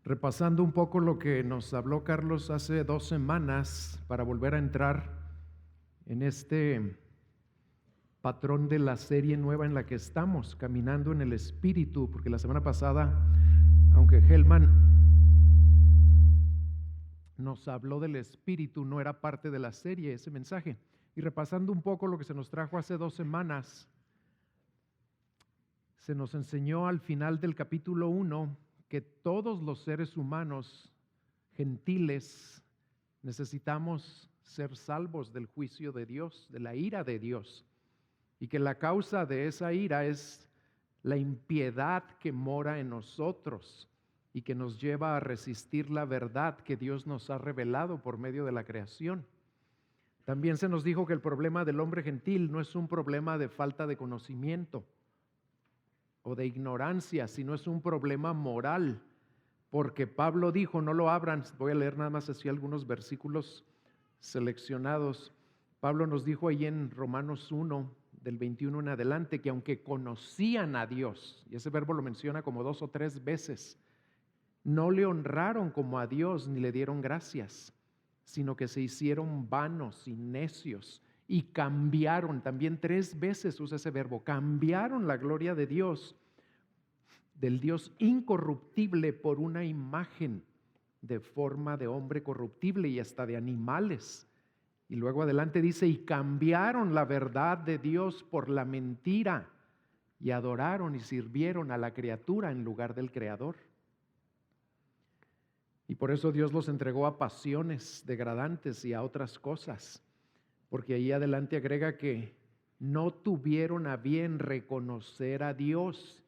Repasando un poco lo que nos habló Carlos hace 2 semanas para volver a entrar en este patrón de la serie nueva en la que estamos, caminando en el Espíritu, porque la semana pasada, aunque Hellman nos habló del Espíritu, no era parte de la serie ese mensaje. Y repasando un poco lo que se nos trajo hace 2 semanas, se nos enseñó al final del capítulo 1 que todos los seres humanos gentiles necesitamos ser salvos del juicio de Dios, de la ira de Dios, y que la causa de esa ira es la impiedad que mora en nosotros y que nos lleva a resistir la verdad que Dios nos ha revelado por medio de la creación. También se nos dijo que el problema del hombre gentil no es un problema de falta de conocimiento o de ignorancia, sino es un problema moral, porque Pablo dijo, no lo abran, voy a leer nada más así algunos versículos seleccionados. Pablo nos dijo ahí en Romanos 1, del 21 en adelante, que aunque conocían a Dios, y ese verbo lo menciona como 2 o 3 veces, no le honraron como a Dios ni le dieron gracias, sino que se hicieron vanos y necios y cambiaron, también 3 veces usa ese verbo, cambiaron la gloria de Dios, del Dios incorruptible, por una imagen de forma de hombre corruptible y hasta de animales. Y luego adelante dice, y cambiaron la verdad de Dios por la mentira, y adoraron y sirvieron a la criatura en lugar del Creador. Y por eso Dios los entregó a pasiones degradantes y a otras cosas, porque ahí adelante agrega que no tuvieron a bien reconocer a Dios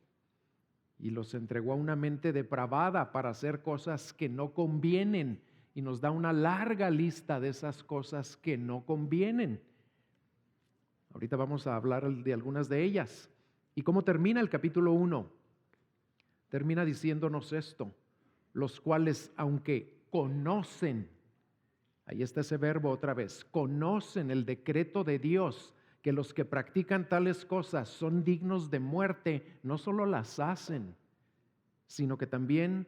y los entregó a una mente depravada para hacer cosas que no convienen, y nos da una larga lista de esas cosas que no convienen. Ahorita vamos a hablar de algunas de ellas. ¿Y cómo termina el capítulo 1? Termina diciéndonos esto: los cuales, aunque conocen, ahí está ese verbo otra vez, conocen el decreto de Dios, que los que practican tales cosas son dignos de muerte, no solo las hacen, sino que también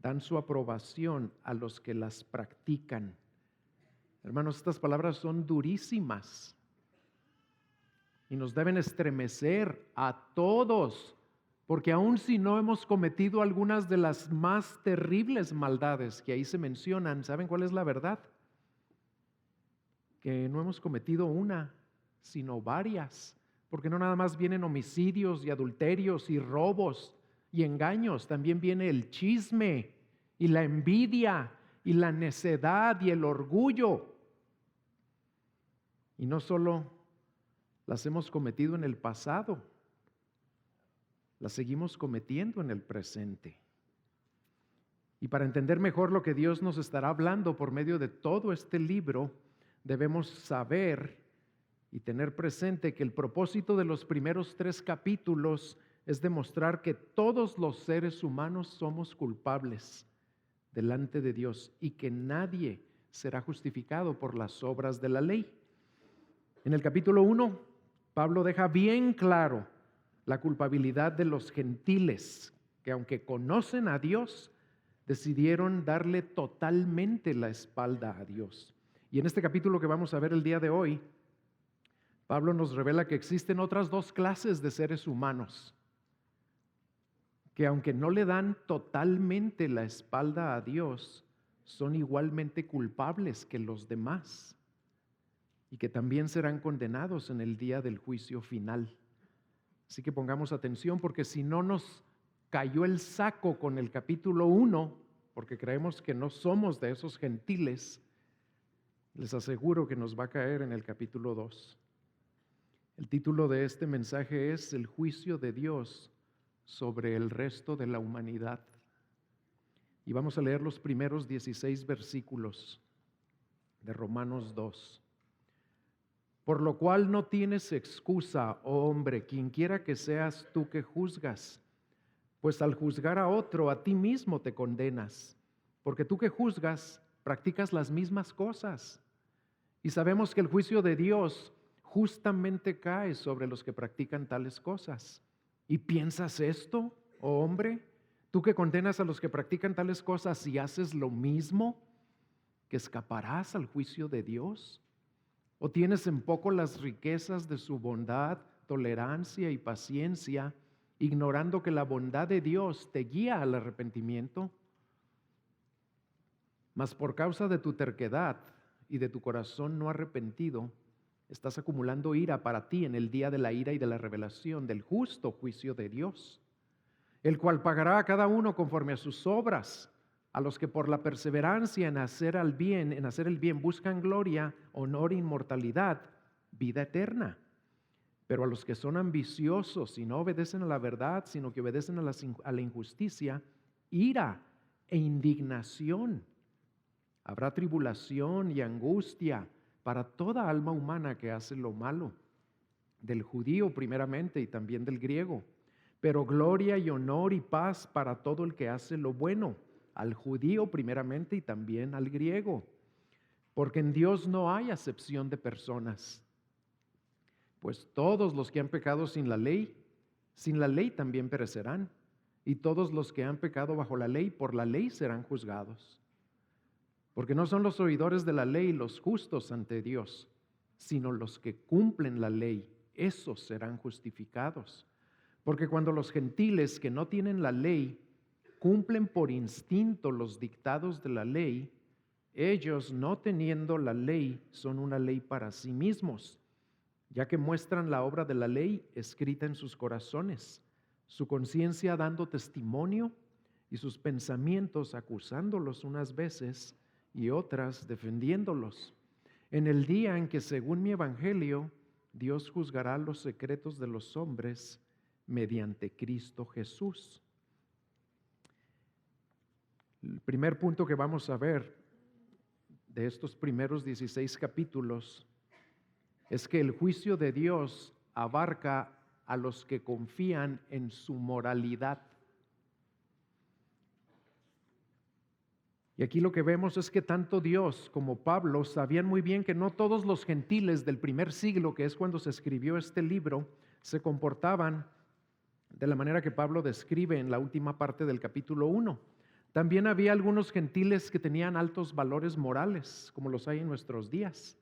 dan su aprobación a los que las practican. Hermanos, estas palabras son durísimas y nos deben estremecer a todos, porque aun si no hemos cometido algunas de las más terribles maldades que ahí se mencionan, ¿saben cuál es la verdad? Que no hemos cometido una, sino varias, porque no nada más vienen homicidios y adulterios y robos y engaños, también viene el chisme y la envidia y la necedad y el orgullo. Y no solo las hemos cometido en el pasado, las seguimos cometiendo en el presente. Y para entender mejor lo que Dios nos estará hablando por medio de todo este libro, debemos saber y tener presente que el propósito de los primeros 3 capítulos es demostrar que todos los seres humanos somos culpables delante de Dios y que nadie será justificado por las obras de la ley. En el capítulo 1, Pablo deja bien claro la culpabilidad de los gentiles, que aunque conocen a Dios, decidieron darle totalmente la espalda a Dios. Y en este capítulo que vamos a ver el día de hoy, Pablo nos revela que existen otras 2 clases de seres humanos, que aunque no le dan totalmente la espalda a Dios, son igualmente culpables que los demás y que también serán condenados en el día del juicio final. Así que pongamos atención, porque si no nos cayó el saco con el capítulo 1, porque creemos que no somos de esos gentiles, les aseguro que nos va a caer en el capítulo 2. El título de este mensaje es El juicio de Dios sobre el resto de la humanidad. Y vamos a leer los primeros 16 versículos de Romanos 2. Por lo cual no tienes excusa, oh hombre, quienquiera que seas tú que juzgas, pues al juzgar a otro, a ti mismo te condenas, porque tú que juzgas, practicas las mismas cosas. Y sabemos que el juicio de Dios justamente cae sobre los que practican tales cosas. ¿Y piensas esto, oh hombre? Tú que condenas a los que practican tales cosas y haces lo mismo, ¿que escaparás al juicio de Dios? ¿O tienes en poco las riquezas de su bondad, tolerancia y paciencia, ignorando que la bondad de Dios te guía al arrepentimiento? Mas por causa de tu terquedad y de tu corazón no arrepentido, estás acumulando ira para ti en el día de la ira y de la revelación del justo juicio de Dios, el cual pagará a cada uno conforme a sus obras. A los que por la perseverancia en hacer el bien buscan gloria, honor e inmortalidad, vida eterna. Pero a los que son ambiciosos y no obedecen a la verdad, sino que obedecen a la injusticia, ira e indignación. Habrá tribulación y angustia para toda alma humana que hace lo malo, del judío primeramente y también del griego, pero gloria y honor y paz para todo el que hace lo bueno, al judío primeramente y también al griego, porque en Dios no hay acepción de personas, pues todos los que han pecado sin la ley también perecerán, y todos los que han pecado bajo la ley, por la ley serán juzgados. Porque no son los oidores de la ley los justos ante Dios, sino los que cumplen la ley, esos serán justificados. Porque cuando los gentiles que no tienen la ley cumplen por instinto los dictados de la ley, ellos no teniendo la ley son una ley para sí mismos, ya que muestran la obra de la ley escrita en sus corazones, su conciencia dando testimonio y sus pensamientos acusándolos unas veces y otras defendiéndolos. En el día en que, según mi evangelio, Dios juzgará los secretos de los hombres mediante Cristo Jesús. El primer punto que vamos a ver de estos primeros 16 capítulos es que el juicio de Dios abarca a los que confían en su moralidad. Y aquí lo que vemos es que tanto Dios como Pablo sabían muy bien que no todos los gentiles del primer siglo, que es cuando se escribió este libro, se comportaban de la manera que Pablo describe en la última parte del capítulo 1. También había algunos gentiles que tenían altos valores morales, como los hay en nuestros días.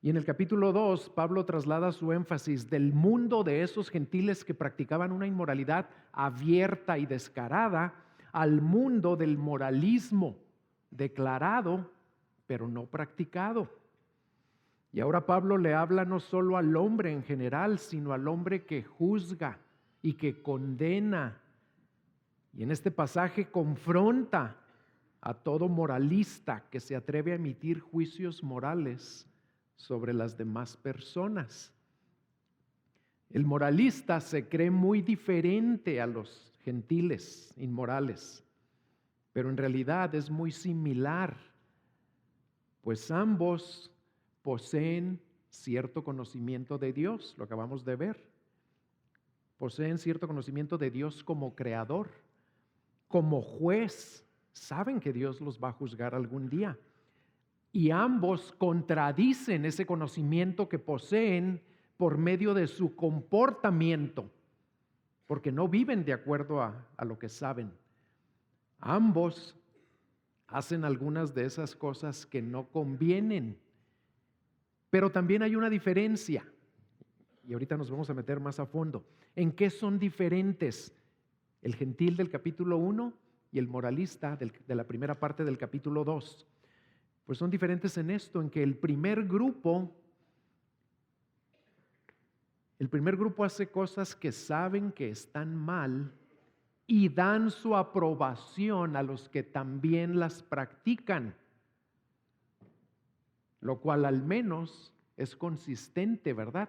Y en el capítulo 2, Pablo traslada su énfasis del mundo de esos gentiles que practicaban una inmoralidad abierta y descarada al mundo del moralismo declarado, pero no practicado. Y ahora Pablo le habla no solo al hombre en general, sino al hombre que juzga y que condena. Y en este pasaje confronta a todo moralista que se atreve a emitir juicios morales sobre las demás personas. El moralista se cree muy diferente a los gentiles inmorales, pero en realidad es muy similar, pues ambos poseen cierto conocimiento de Dios, lo acabamos de ver. Poseen cierto conocimiento de Dios como creador, como juez, saben que Dios los va a juzgar algún día. Y ambos contradicen ese conocimiento que poseen por medio de su comportamiento, porque no viven de acuerdo a lo que saben. Ambos hacen algunas de esas cosas que no convienen, pero también hay una diferencia, y ahorita nos vamos a meter más a fondo. ¿En qué son diferentes el gentil del capítulo 1 y el moralista de la primera parte del capítulo 2? Pues son diferentes en esto, en que el primer grupo hace cosas que saben que están mal y dan su aprobación a los que también las practican, lo cual al menos es consistente, ¿verdad?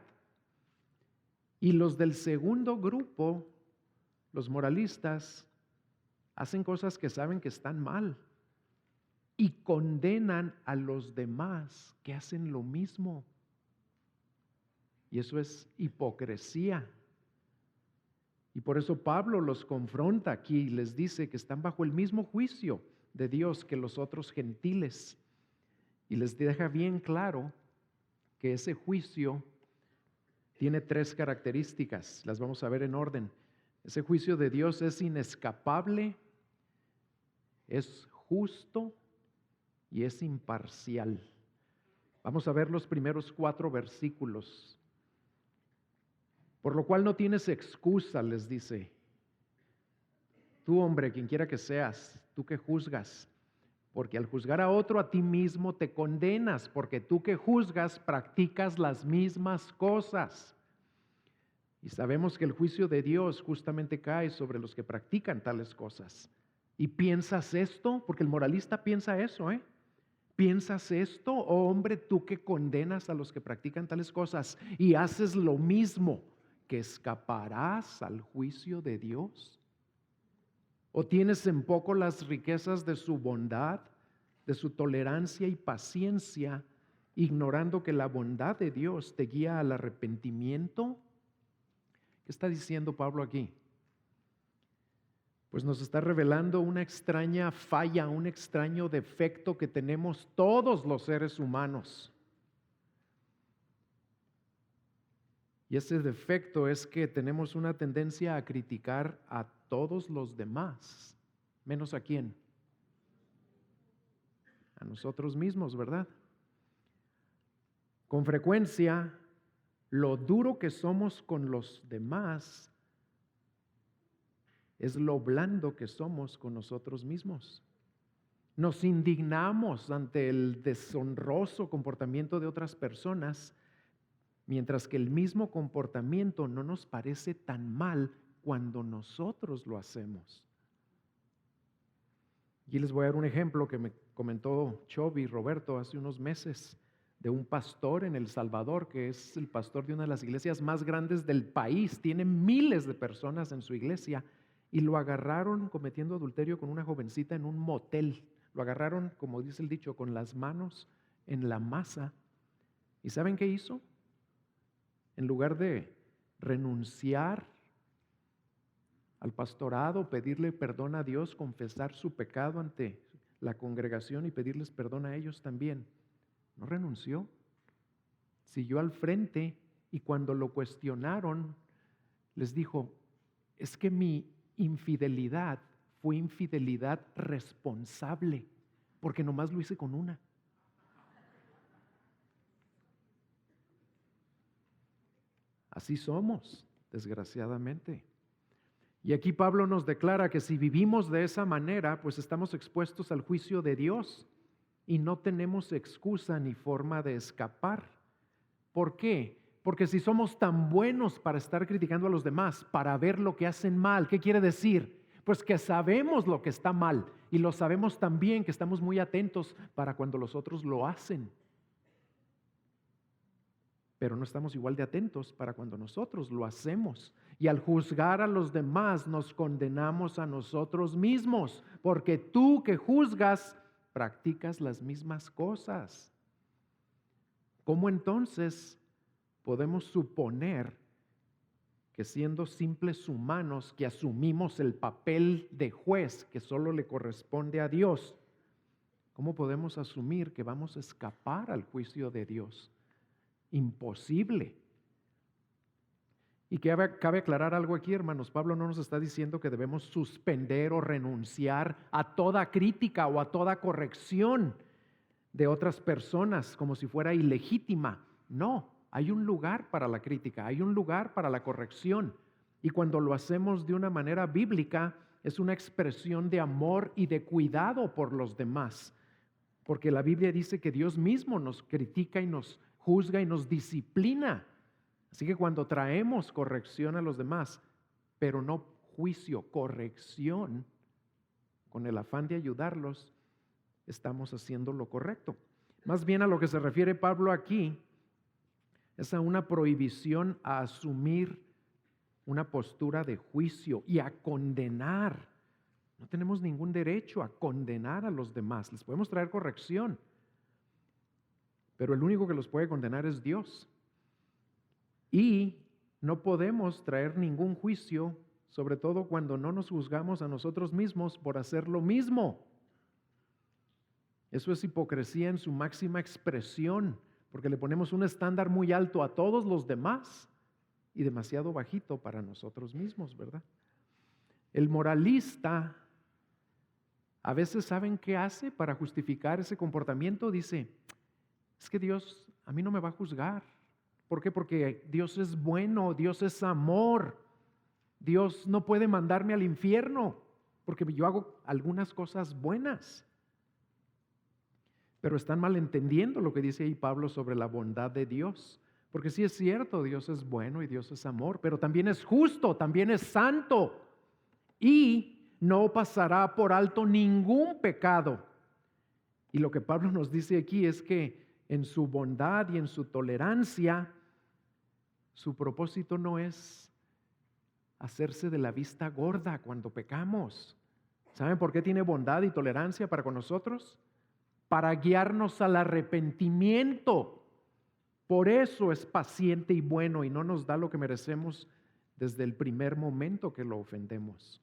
Y los del segundo grupo, los moralistas, hacen cosas que saben que están mal y condenan a los demás que hacen lo mismo. Y eso es hipocresía. Y por eso Pablo los confronta aquí y les dice que están bajo el mismo juicio de Dios que los otros gentiles. Y les deja bien claro que ese juicio tiene 3 características. Las vamos a ver en orden. Ese juicio de Dios es inescapable, es justo y es imparcial. Vamos a ver los primeros 4 versículos. Por lo cual no tienes excusa, les dice. Tú, hombre, quien quiera que seas, tú que juzgas, porque al juzgar a otro, a ti mismo te condenas, porque tú que juzgas practicas las mismas cosas. Y sabemos que el juicio de Dios justamente cae sobre los que practican tales cosas. ¿Y piensas esto? Porque el moralista piensa eso, ¿eh? ¿Piensas esto, oh hombre, tú que condenas a los que practican tales cosas y haces lo mismo, que escaparás al juicio de Dios? ¿O tienes en poco las riquezas de su bondad, de su tolerancia y paciencia, ignorando que la bondad de Dios te guía al arrepentimiento? ¿Qué está diciendo Pablo aquí? Pues nos está revelando una extraña falla, un extraño defecto que tenemos todos los seres humanos. Y ese defecto es que tenemos una tendencia a criticar a todos los demás, menos a quién, a nosotros mismos, ¿verdad? Con frecuencia, lo duro que somos con los demás es lo blando que somos con nosotros mismos. Nos indignamos ante el deshonroso comportamiento de otras personas, mientras que el mismo comportamiento no nos parece tan mal cuando nosotros lo hacemos. Y les voy a dar un ejemplo que me comentó Chovy Roberto hace unos meses, de un pastor en El Salvador, que es el pastor de una de las iglesias más grandes del país. Tiene miles de personas en su iglesia y lo agarraron cometiendo adulterio con una jovencita en un motel. Lo agarraron, como dice el dicho, con las manos en la masa. ¿Y saben qué hizo? En lugar de renunciar al pastorado, pedirle perdón a Dios, confesar su pecado ante la congregación y pedirles perdón a ellos también, no renunció. Siguió al frente y cuando lo cuestionaron, les dijo, es que mi infidelidad fue infidelidad responsable, porque nomás lo hice con una. Así somos, desgraciadamente. Y aquí Pablo nos declara que si vivimos de esa manera, pues estamos expuestos al juicio de Dios y no tenemos excusa ni forma de escapar. ¿Por qué? Porque si somos tan buenos para estar criticando a los demás, para ver lo que hacen mal, ¿qué quiere decir? Pues que sabemos lo que está mal y lo sabemos también, que estamos muy atentos para cuando los otros lo hacen. Pero no estamos igual de atentos para cuando nosotros lo hacemos. Y al juzgar a los demás nos condenamos a nosotros mismos, porque tú que juzgas practicas las mismas cosas. ¿Cómo entonces podemos suponer que siendo simples humanos que asumimos el papel de juez que solo le corresponde a Dios, cómo podemos asumir que vamos a escapar al juicio de Dios? Imposible. Y cabe aclarar algo aquí, hermanos. Pablo no nos está diciendo que debemos suspender o renunciar a toda crítica o a toda corrección de otras personas como si fuera ilegítima. No, hay un lugar para la crítica, hay un lugar para la corrección. Y cuando lo hacemos de una manera bíblica, es una expresión de amor y de cuidado por los demás. Porque la Biblia dice que Dios mismo nos critica y nos juzga y nos disciplina. Así que cuando traemos corrección a los demás, pero no juicio, corrección, con el afán de ayudarlos, estamos haciendo lo correcto. Más bien a lo que se refiere Pablo aquí es a una prohibición a asumir una postura de juicio y a condenar. No tenemos ningún derecho a condenar a los demás. Les podemos traer corrección, pero el único que los puede condenar es Dios. Y no podemos traer ningún juicio, sobre todo cuando no nos juzgamos a nosotros mismos por hacer lo mismo. Eso es hipocresía en su máxima expresión, porque le ponemos un estándar muy alto a todos los demás y demasiado bajito para nosotros mismos, ¿verdad? El moralista a veces, ¿saben qué hace para justificar ese comportamiento? Dice, es que Dios a mí no me va a juzgar. ¿Por qué? Porque Dios es bueno, Dios es amor. Dios no puede mandarme al infierno porque yo hago algunas cosas buenas. Pero están malentendiendo lo que dice ahí Pablo sobre la bondad de Dios. Porque sí es cierto, Dios es bueno y Dios es amor, pero también es justo, también es santo. Y no pasará por alto ningún pecado. Y lo que Pablo nos dice aquí es que en su bondad y en su tolerancia, su propósito no es hacerse de la vista gorda cuando pecamos. ¿Saben por qué tiene bondad y tolerancia para con nosotros? Para guiarnos al arrepentimiento. Por eso es paciente y bueno y no nos da lo que merecemos desde el primer momento que lo ofendemos.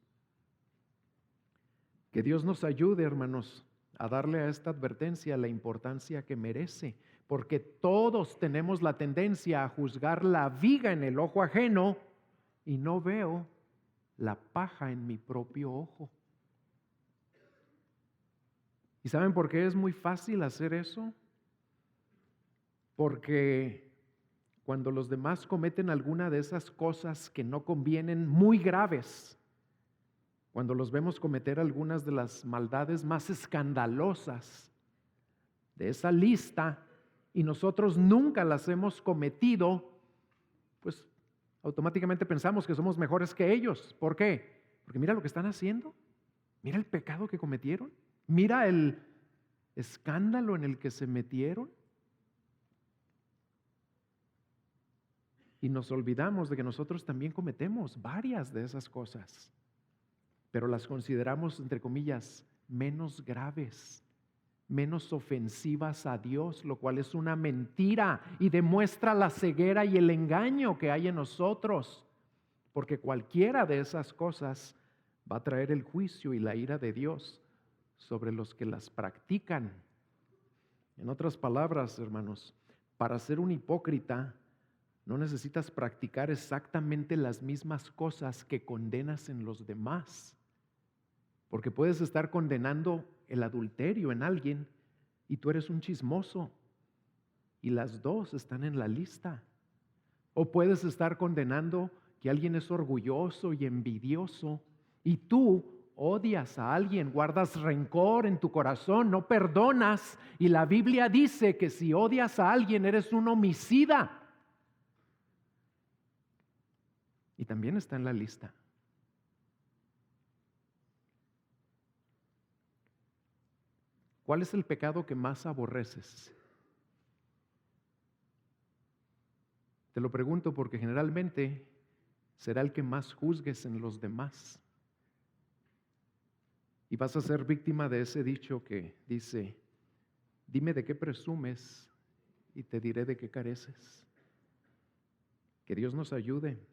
Que Dios nos ayude, hermanos, a darle a esta advertencia la importancia que merece, porque todos tenemos la tendencia a juzgar la viga en el ojo ajeno y no veo la paja en mi propio ojo. ¿Y saben por qué es muy fácil hacer eso? Porque cuando los demás cometen alguna de esas cosas que no convienen, muy graves, cuando los vemos cometer algunas de las maldades más escandalosas de esa lista y nosotros nunca las hemos cometido, pues automáticamente pensamos que somos mejores que ellos. ¿Por qué? Porque mira lo que están haciendo, mira el pecado que cometieron, mira el escándalo en el que se metieron. Y nos olvidamos de que nosotros también cometemos varias de esas cosas, pero las consideramos, entre comillas, menos graves, menos ofensivas a Dios, lo cual es una mentira y demuestra la ceguera y el engaño que hay en nosotros, porque cualquiera de esas cosas va a traer el juicio y la ira de Dios sobre los que las practican. En otras palabras, hermanos, para ser un hipócrita, no necesitas practicar exactamente las mismas cosas que condenas en los demás. Porque puedes estar condenando el adulterio en alguien y tú eres un chismoso y las dos están en la lista. O puedes estar condenando que alguien es orgulloso y envidioso y tú odias a alguien, guardas rencor en tu corazón, no perdonas, y la Biblia dice que si odias a alguien eres un homicida. Y también está en la lista. ¿Cuál es el pecado que más aborreces? Te lo pregunto porque generalmente será el que más juzgues en los demás. Y vas a ser víctima de ese dicho que dice, dime de qué presumes y te diré de qué careces. Que Dios nos ayude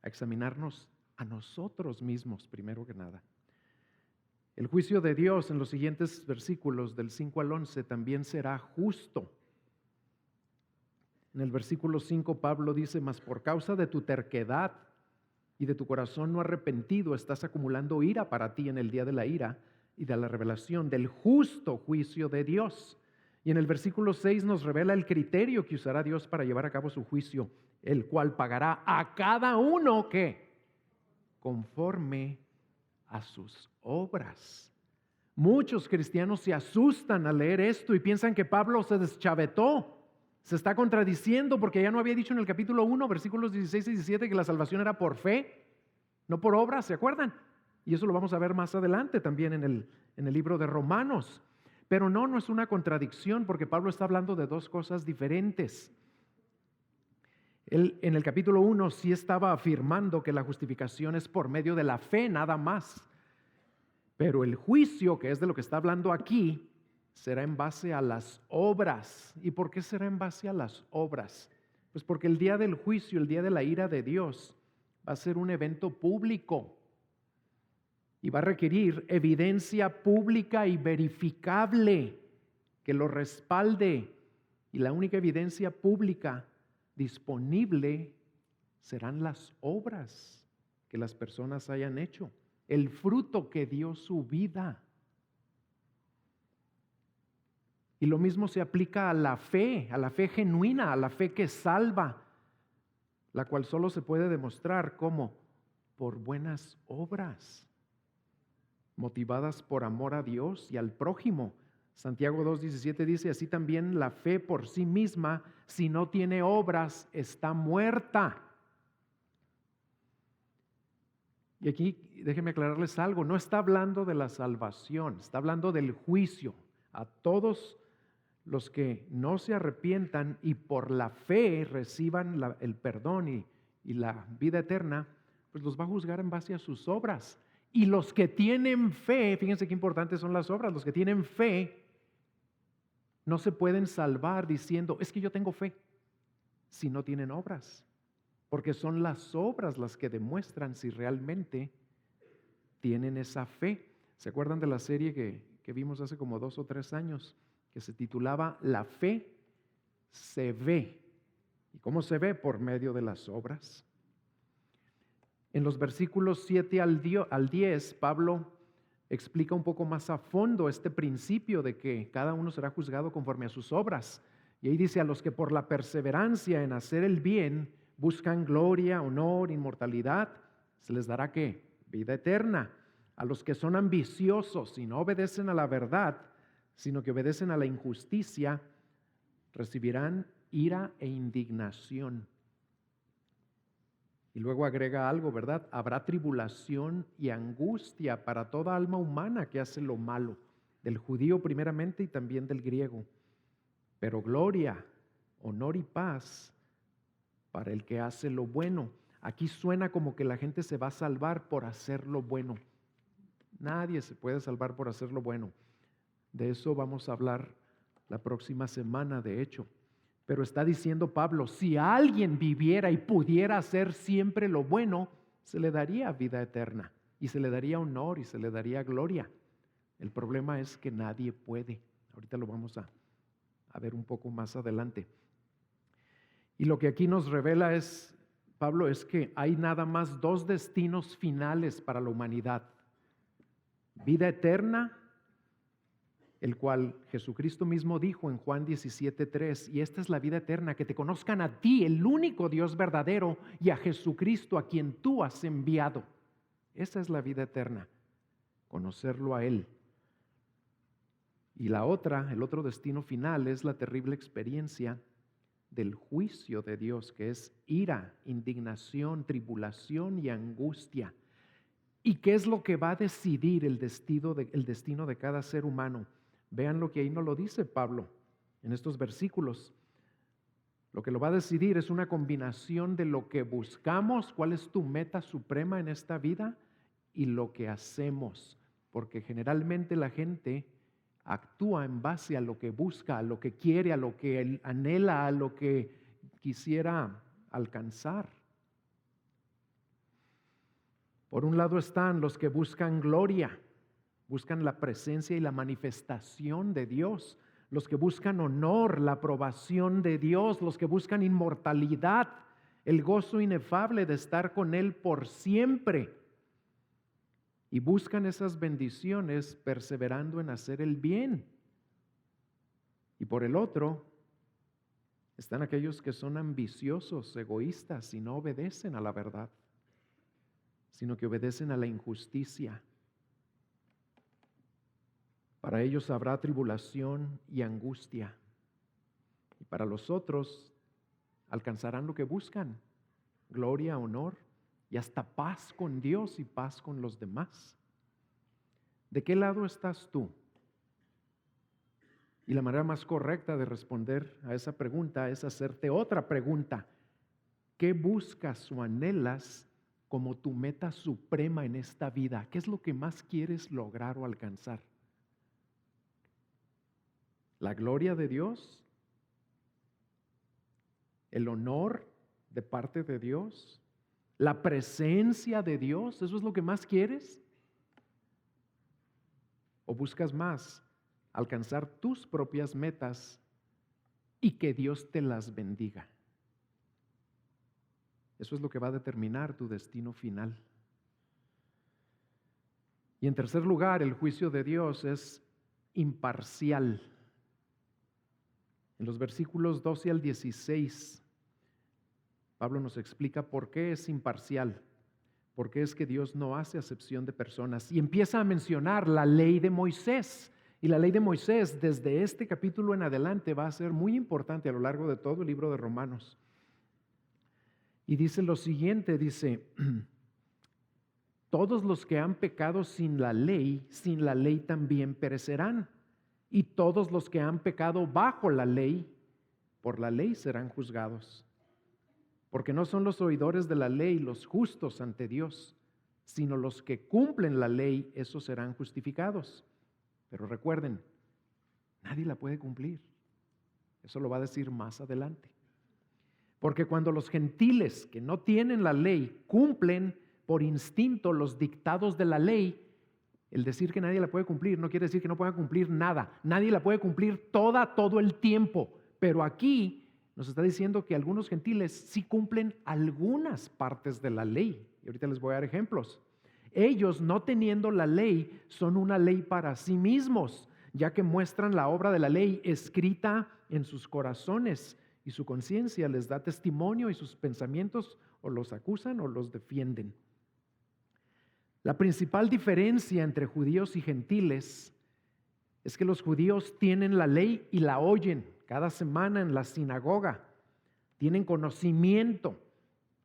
a examinarnos a nosotros mismos primero que nada. El juicio de Dios en los siguientes versículos del 5 al 11 también será justo. En el versículo 5 Pablo dice, mas por causa de tu terquedad y de tu corazón no arrepentido estás acumulando ira para ti en el día de la ira y de la revelación del justo juicio de Dios. Y en el versículo 6 nos revela el criterio que usará Dios para llevar a cabo su juicio, el cual pagará a cada uno que conforme a sus obras. Muchos cristianos se asustan al leer esto y piensan que Pablo se deschavetó, se está contradiciendo porque ya no había dicho en el capítulo 1, versículos 16 y 17 que la salvación era por fe, no por obras, ¿se acuerdan? Y eso lo vamos a ver más adelante también en el libro de Romanos. Pero no es una contradicción porque Pablo está hablando de dos cosas diferentes. Él en el capítulo 1 sí estaba afirmando que la justificación es por medio de la fe nada más. Pero el juicio, que es de lo que está hablando aquí, será en base a las obras. ¿Y por qué será en base a las obras? Pues porque el día del juicio, el día de la ira de Dios, va a ser un evento público y va a requerir evidencia pública y verificable que lo respalde. Y la única evidencia pública disponible serán las obras que las personas hayan hecho. el fruto que dio su vida. Y lo mismo se aplica a la fe genuina, a la fe que salva, la cual solo se puede demostrar como por buenas obras, motivadas por amor a Dios y al prójimo. Santiago 2:17 dice, así también la fe por sí misma, si no tiene obras, está muerta. Y aquí déjenme aclararles algo, no está hablando de la salvación, está hablando del juicio a todos los que no se arrepientan y por la fe reciban el perdón y la vida eterna, pues los va a juzgar en base a sus obras. Y los que tienen fe, fíjense qué importantes son las obras, los que tienen fe no se pueden salvar diciendo, es que yo tengo fe, si no tienen obras, porque son las obras las que demuestran si realmente tienen esa fe. ¿Se acuerdan de la serie que vimos hace como 2 o 3 años? Que se titulaba La fe se ve. ¿Y cómo se ve? Por medio de las obras. En los versículos 7 al 10, Pablo explica un poco más a fondo este principio de que cada uno será juzgado conforme a sus obras. Y ahí dice, a los que por la perseverancia en hacer el bien buscan gloria, honor, inmortalidad, se les dará ¿qué? Vida eterna. A los que son ambiciosos y no obedecen a la verdad, sino que obedecen a la injusticia, recibirán ira e indignación. Y luego agrega algo, ¿verdad? Habrá tribulación y angustia para toda alma humana que hace lo malo, del judío primeramente y también del griego. Pero gloria, honor y paz para el que hace lo bueno. Aquí suena como que la gente se va a salvar por hacer lo bueno. Nadie se puede salvar por hacer lo bueno. De eso vamos a hablar la próxima semana, de hecho. Pero está diciendo Pablo, si alguien viviera y pudiera hacer siempre lo bueno, se le daría vida eterna y se le daría honor y se le daría gloria. El problema es que nadie puede. Ahorita lo vamos a ver un poco más adelante. Y lo que aquí nos revela Pablo, es que hay nada más 2 destinos finales para la humanidad. Vida eterna, el cual Jesucristo mismo dijo en Juan 17:3, y esta es la vida eterna, que te conozcan a ti, el único Dios verdadero, y a Jesucristo a quien tú has enviado. Esa es la vida eterna, conocerlo a Él. Y el otro destino final es la terrible experiencia del juicio de Dios, que es ira, indignación, tribulación y angustia. ¿Y qué es lo que va a decidir el destino de cada ser humano? Vean lo que ahí nos lo dice Pablo en estos versículos. Lo que lo va a decidir es una combinación de lo que buscamos, cuál es tu meta suprema en esta vida, y lo que hacemos. Porque generalmente la gente actúa en base a lo que busca, a lo que quiere, a lo que anhela, a lo que quisiera alcanzar. Por un lado están los que buscan gloria, buscan la presencia y la manifestación de Dios, los que buscan honor, la aprobación de Dios, los que buscan inmortalidad, el gozo inefable de estar con Él por siempre. Y buscan esas bendiciones perseverando en hacer el bien. Y por el otro, están aquellos que son ambiciosos, egoístas y no obedecen a la verdad, sino que obedecen a la injusticia. Para ellos habrá tribulación y angustia. Y para los otros alcanzarán lo que buscan: gloria, honor y hasta paz con Dios y paz con los demás. ¿De qué lado estás tú? Y la manera más correcta de responder a esa pregunta es hacerte otra pregunta. ¿Qué buscas o anhelas como tu meta suprema en esta vida? ¿Qué es lo que más quieres lograr o alcanzar? ¿La gloria de Dios? ¿El honor de parte de Dios? ¿La presencia de Dios? ¿Eso es lo que más quieres? ¿O buscas más alcanzar tus propias metas y que Dios te las bendiga? Eso es lo que va a determinar tu destino final. Y en tercer lugar, el juicio de Dios es imparcial. En los versículos 12 al 16, Pablo nos explica por qué es imparcial, por qué es que Dios no hace acepción de personas. Y empieza a mencionar la ley de Moisés. Y la ley de Moisés, desde este capítulo en adelante, va a ser muy importante a lo largo de todo el libro de Romanos. Y dice lo siguiente, dice, todos los que han pecado sin la ley también perecerán. Y todos los que han pecado bajo la ley, por la ley serán juzgados. Porque no son los oidores de la ley los justos ante Dios, sino los que cumplen la ley, esos serán justificados. Pero recuerden, nadie la puede cumplir. Eso lo va a decir más adelante. Porque cuando los gentiles que no tienen la ley cumplen por instinto los dictados de la ley, el decir que nadie la puede cumplir no quiere decir que no puedan cumplir nada. Nadie la puede cumplir todo el tiempo. Pero aquí nos está diciendo que algunos gentiles sí cumplen algunas partes de la ley. Y ahorita les voy a dar ejemplos. Ellos, no teniendo la ley, son una ley para sí mismos, ya que muestran la obra de la ley escrita en sus corazones, y su conciencia les da testimonio, y sus pensamientos o los acusan o los defienden. La principal diferencia entre judíos y gentiles es que los judíos tienen la ley y la oyen cada semana en la sinagoga. Tienen conocimiento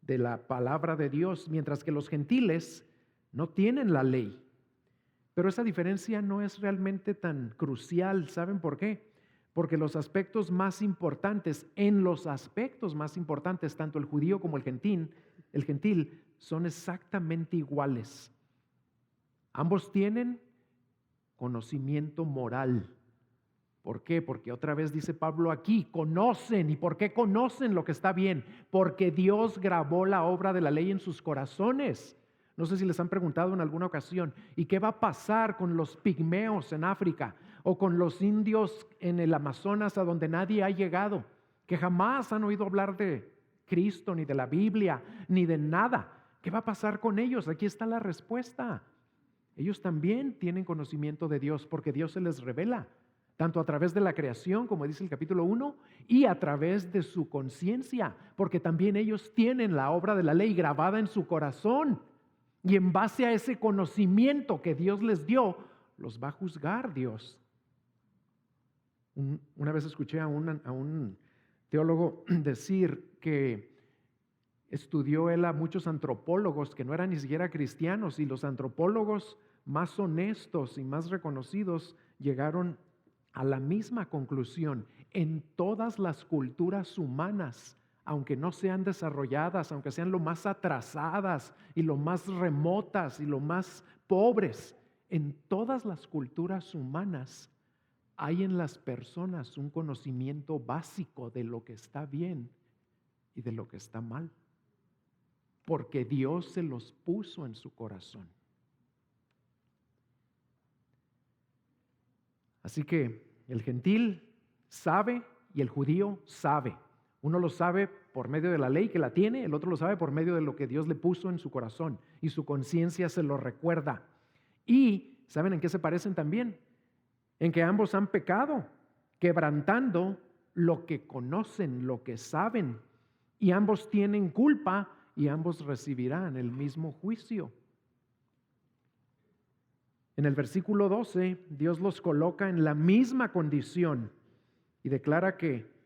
de la palabra de Dios, mientras que los gentiles no tienen la ley. Pero esa diferencia no es realmente tan crucial. ¿Saben por qué? Porque en los aspectos más importantes, tanto el judío como el gentil son exactamente iguales. Ambos tienen conocimiento moral. ¿Por qué? Porque otra vez dice Pablo aquí, conocen. ¿Y por qué conocen lo que está bien? Porque Dios grabó la obra de la ley en sus corazones. No sé si les han preguntado en alguna ocasión, ¿y qué va a pasar con los pigmeos en África o con los indios en el Amazonas a donde nadie ha llegado, que jamás han oído hablar de Cristo, ni de la Biblia, ni de nada? ¿Qué va a pasar con ellos? Aquí está la respuesta. Ellos también tienen conocimiento de Dios porque Dios se les revela, tanto a través de la creación, como dice el capítulo 1, y a través de su conciencia, porque también ellos tienen la obra de la ley grabada en su corazón. Y en base a ese conocimiento que Dios les dio, los va a juzgar Dios. Una vez escuché a un teólogo decir que estudió él a muchos antropólogos que no eran ni siquiera cristianos, y los antropólogos más honestos y más reconocidos llegaron a la misma conclusión. En todas las culturas humanas, aunque no sean desarrolladas, aunque sean lo más atrasadas y lo más remotas y lo más pobres, en todas las culturas humanas hay en las personas un conocimiento básico de lo que está bien y de lo que está mal, porque Dios se los puso en su corazón. Así que el gentil sabe y el judío sabe. Uno lo sabe por medio de la ley que la tiene, el otro lo sabe por medio de lo que Dios le puso en su corazón, y su conciencia se lo recuerda. Y ¿saben en qué se parecen también? En que ambos han pecado, quebrantando lo que conocen, lo que saben, y ambos tienen culpa y ambos recibirán el mismo juicio. En el versículo 12, Dios los coloca en la misma condición y declara que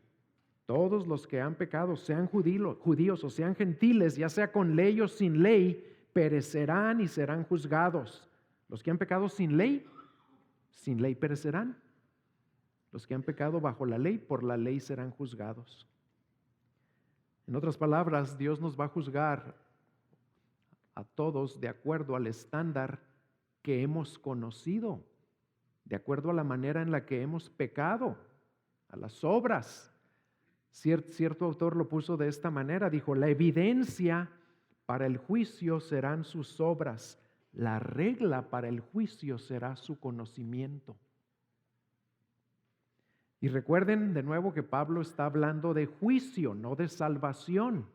todos los que han pecado, sean judíos o sean gentiles, ya sea con ley o sin ley, perecerán y serán juzgados. Los que han pecado sin ley perecerán. Los que han pecado bajo la ley, por la ley serán juzgados. En otras palabras, Dios nos va a juzgar a todos de acuerdo al estándar que hemos conocido, de acuerdo a la manera en la que hemos pecado, a las obras. Cierto autor lo puso de esta manera, dijo: la evidencia para el juicio serán sus obras, la regla para el juicio será su conocimiento. Y recuerden de nuevo que Pablo está hablando de juicio, no de salvación.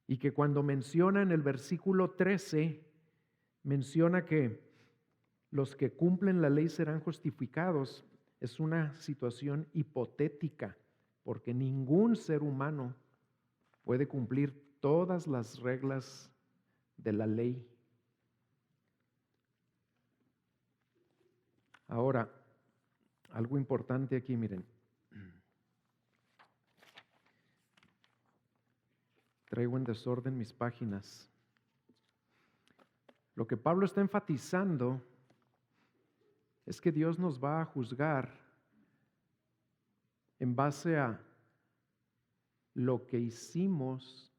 Y que cuando menciona en el versículo 13 menciona que los que cumplen la ley serán justificados. Es una situación hipotética, porque ningún ser humano puede cumplir todas las reglas de la ley. Ahora, algo importante aquí, miren. Traigo en desorden mis páginas. Lo que Pablo está enfatizando es que Dios nos va a juzgar en base a lo que hicimos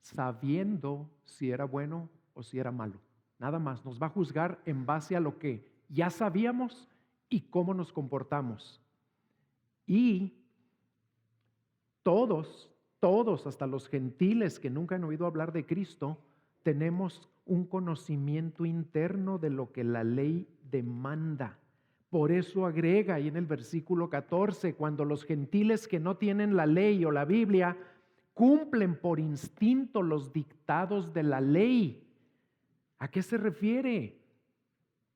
sabiendo si era bueno o si era malo. Nada más, nos va a juzgar en base a lo que ya sabíamos y cómo nos comportamos. Y todos, hasta los gentiles que nunca han oído hablar de Cristo, tenemos un conocimiento interno de lo que la ley demanda. Por eso agrega ahí en el versículo 14, cuando los gentiles que no tienen la ley o la Biblia cumplen por instinto los dictados de la ley. ¿A qué se refiere?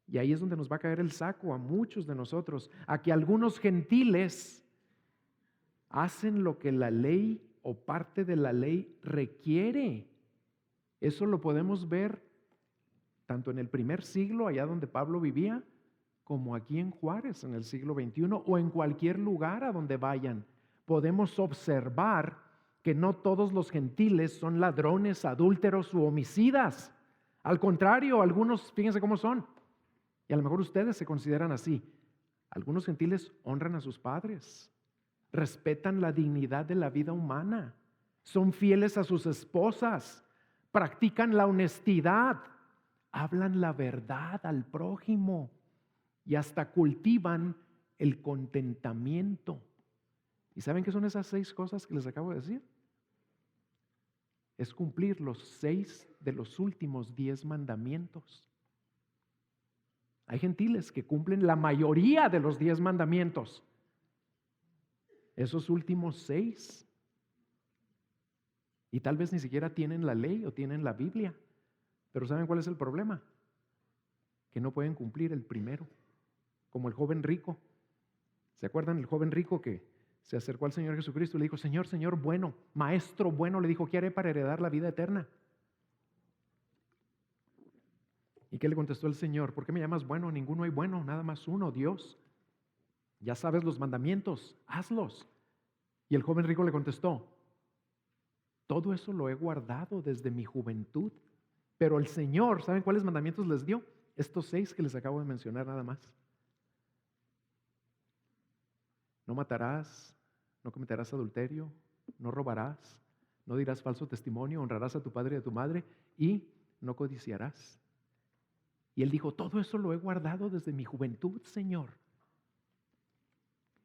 Y ahí es donde nos va a caer el saco a muchos de nosotros, a que algunos gentiles hacen lo que la ley o parte de la ley requiere. Eso lo podemos ver tanto en el primer siglo, allá donde Pablo vivía, como aquí en Juárez en el siglo XXI o en cualquier lugar a donde vayan. Podemos observar que no todos los gentiles son ladrones, adúlteros u homicidas. Al contrario, algunos, fíjense cómo son. Y a lo mejor ustedes se consideran así. Algunos gentiles honran a sus padres, respetan la dignidad de la vida humana, son fieles a sus esposas, practican la honestidad, hablan la verdad al prójimo y hasta cultivan el contentamiento. ¿Y saben qué son esas 6 cosas que les acabo de decir? Es cumplir los 6 de los últimos 10 mandamientos. Hay gentiles que cumplen la mayoría de los 10 mandamientos. Esos últimos 6. Y tal vez ni siquiera tienen la ley o tienen la Biblia. Pero ¿saben cuál es el problema? Que no pueden cumplir el primero. Como el joven rico. ¿Se acuerdan el joven rico que se acercó al Señor Jesucristo y le dijo: Señor, Señor bueno, maestro bueno? Le dijo: ¿qué haré para heredar la vida eterna? ¿Y qué le contestó el Señor? ¿Por qué me llamas bueno? Ninguno hay bueno, nada más uno, Dios. Ya sabes los mandamientos, hazlos. Y el joven rico le contestó: todo eso lo he guardado desde mi juventud. Pero el Señor, ¿saben cuáles mandamientos les dio? Estos 6 que les acabo de mencionar nada más. No matarás, no cometerás adulterio, no robarás, no dirás falso testimonio, honrarás a tu padre y a tu madre y no codiciarás. Y él dijo: todo eso lo he guardado desde mi juventud, Señor.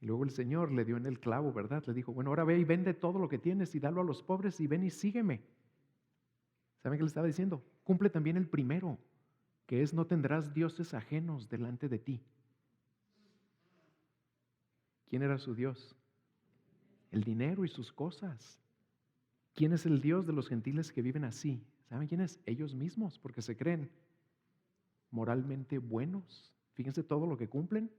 Y luego el Señor le dio en el clavo, ¿verdad? Le dijo: bueno, ahora ve y vende todo lo que tienes y dalo a los pobres y ven y sígueme. ¿Saben qué le estaba diciendo? Cumple también el primero, que es: no tendrás dioses ajenos delante de ti. ¿Quién era su Dios? El dinero y sus cosas. ¿Quién es el Dios de los gentiles que viven así? ¿Saben quién es? Ellos mismos, porque se creen moralmente buenos. Fíjense todo lo que cumplen.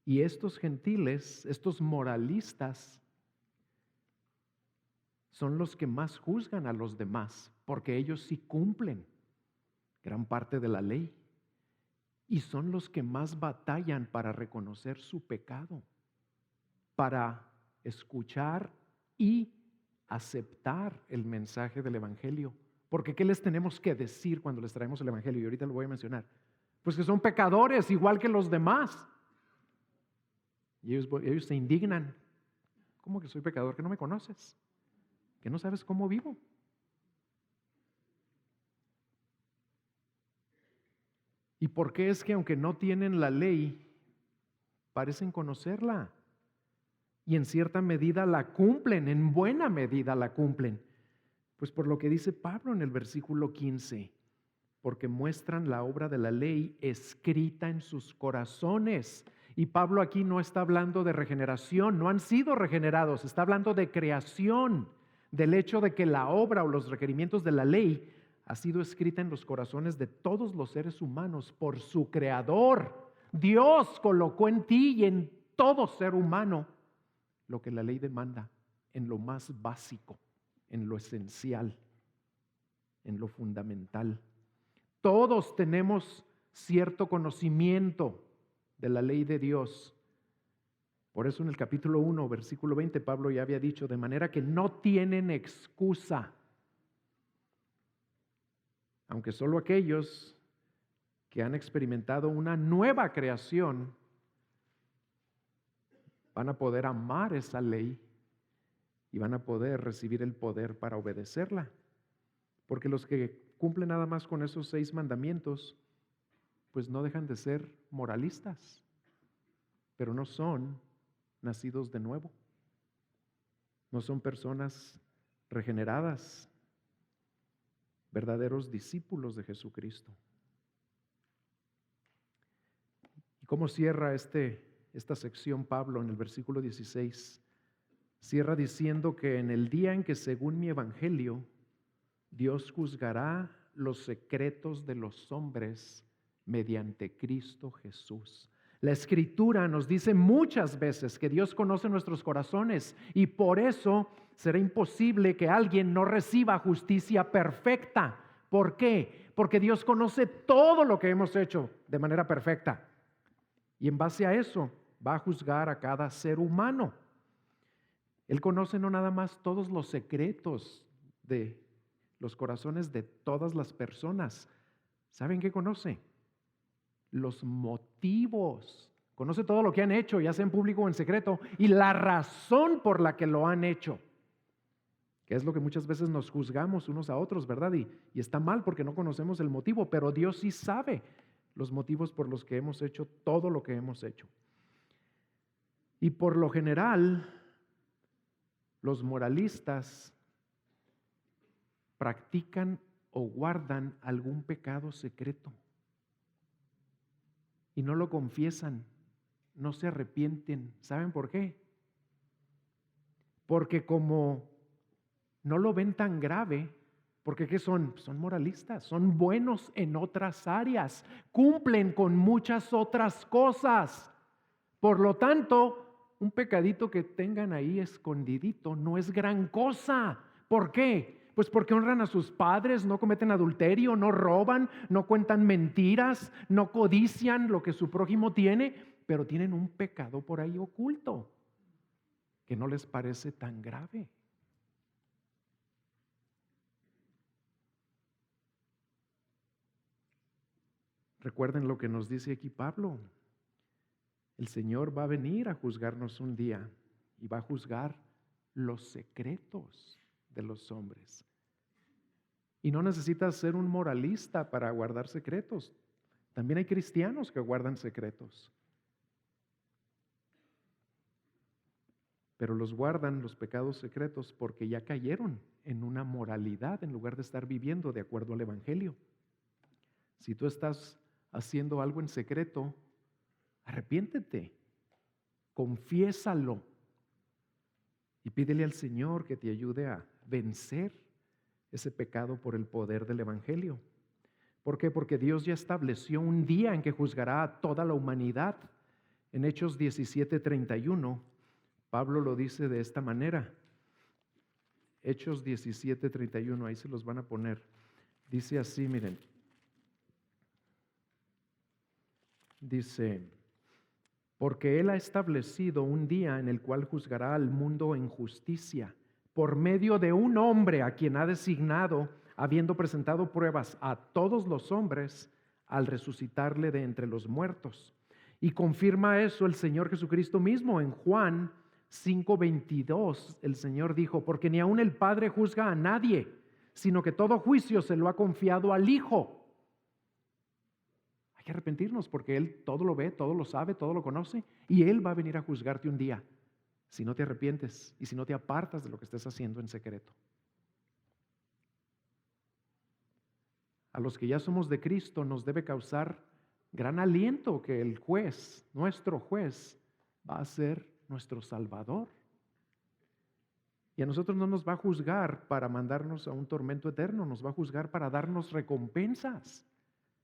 Y estos gentiles, estos moralistas, son los que más juzgan a los demás, porque ellos sí cumplen gran parte de la ley. Y son los que más batallan para reconocer su pecado, para escuchar y aceptar el mensaje del Evangelio. Porque ¿qué les tenemos que decir cuando les traemos el Evangelio? Y ahorita lo voy a mencionar. Pues que son pecadores igual que los demás. Y ellos se indignan. ¿Cómo que soy pecador? ¿Que no me conoces? ¿Que no sabes cómo vivo? ¿Y por qué es que aunque no tienen la ley, parecen conocerla? Y en cierta medida la cumplen, en buena medida la cumplen. Pues por lo que dice Pablo en el versículo 15, porque muestran la obra de la ley escrita en sus corazones. Y Pablo aquí no está hablando de regeneración, no han sido regenerados, está hablando de creación, del hecho de que la obra o los requerimientos de la ley ha sido escrita en los corazones de todos los seres humanos por su Creador. Dios colocó en ti y en todo ser humano lo que la ley demanda, en lo más básico, en lo esencial, en lo fundamental. Todos tenemos cierto conocimiento de la ley de Dios. Por eso en el capítulo 1, versículo 20, Pablo ya había dicho, de manera que no tienen excusa. Aunque solo aquellos que han experimentado una nueva creación van a poder amar esa ley y van a poder recibir el poder para obedecerla. Porque los que cumplen nada más con esos 6 mandamientos, pues no dejan de ser moralistas, pero no son nacidos de nuevo. No son personas regeneradas, verdaderos discípulos de Jesucristo. ¿Y cómo cierra esta sección Pablo en el versículo 16? Cierra diciendo que en el día en que, según mi evangelio, Dios juzgará los secretos de los hombres mediante Cristo Jesús. La Escritura nos dice muchas veces que Dios conoce nuestros corazones y por eso será imposible que alguien no reciba justicia perfecta. ¿Por qué? Porque Dios conoce todo lo que hemos hecho de manera perfecta y en base a eso va a juzgar a cada ser humano. Él conoce no nada más todos los secretos de los corazones de todas las personas. ¿Saben qué conoce? Los motivos. Conoce todo lo que han hecho, ya sea en público o en secreto, y la razón por la que lo han hecho. Que es lo que muchas veces nos juzgamos unos a otros, ¿verdad? Y está mal porque no conocemos el motivo, pero Dios sí sabe los motivos por los que hemos hecho todo lo que hemos hecho. Y por lo general, los moralistas practican o guardan algún pecado secreto y no lo confiesan, no se arrepienten. ¿Saben por qué? Porque como no lo ven tan grave, porque ¿qué son? Son moralistas, son buenos en otras áreas, cumplen con muchas otras cosas. Por lo tanto, un pecadito que tengan ahí escondidito no es gran cosa. ¿Por qué? Pues porque honran a sus padres, no cometen adulterio, no roban, no cuentan mentiras, no codician lo que su prójimo tiene, pero tienen un pecado por ahí oculto que no les parece tan grave. Recuerden lo que nos dice aquí Pablo. El Señor va a venir a juzgarnos un día y va a juzgar los secretos de los hombres. Y no necesitas ser un moralista para guardar secretos. También hay cristianos que guardan secretos. Pero los guardan los pecados secretos porque ya cayeron en una moralidad en lugar de estar viviendo de acuerdo al Evangelio. Si tú estás haciendo algo en secreto, arrepiéntete, confiésalo y pídele al Señor que te ayude a vencer ese pecado por el poder del Evangelio. ¿Por qué? Porque Dios ya estableció un día en que juzgará a toda la humanidad. En Hechos 17:31, Pablo lo dice de esta manera. Hechos 17:31, ahí se los van a poner. Dice así, miren. Dice, porque Él ha establecido un día en el cual juzgará al mundo en justicia, por medio de un hombre a quien ha designado, habiendo presentado pruebas a todos los hombres, al resucitarle de entre los muertos. Y confirma eso el Señor Jesucristo mismo. En Juan 5:22, el Señor dijo, porque ni aun el Padre juzga a nadie, sino que todo juicio se lo ha confiado al Hijo. Hay que arrepentirnos porque Él todo lo ve, todo lo sabe, todo lo conoce, y Él va a venir a juzgarte un día si no te arrepientes y si no te apartas de lo que estés haciendo en secreto. A los que ya somos de Cristo nos debe causar gran aliento que el juez, nuestro juez, va a ser nuestro Salvador. Y a nosotros no nos va a juzgar para mandarnos a un tormento eterno, nos va a juzgar para darnos recompensas.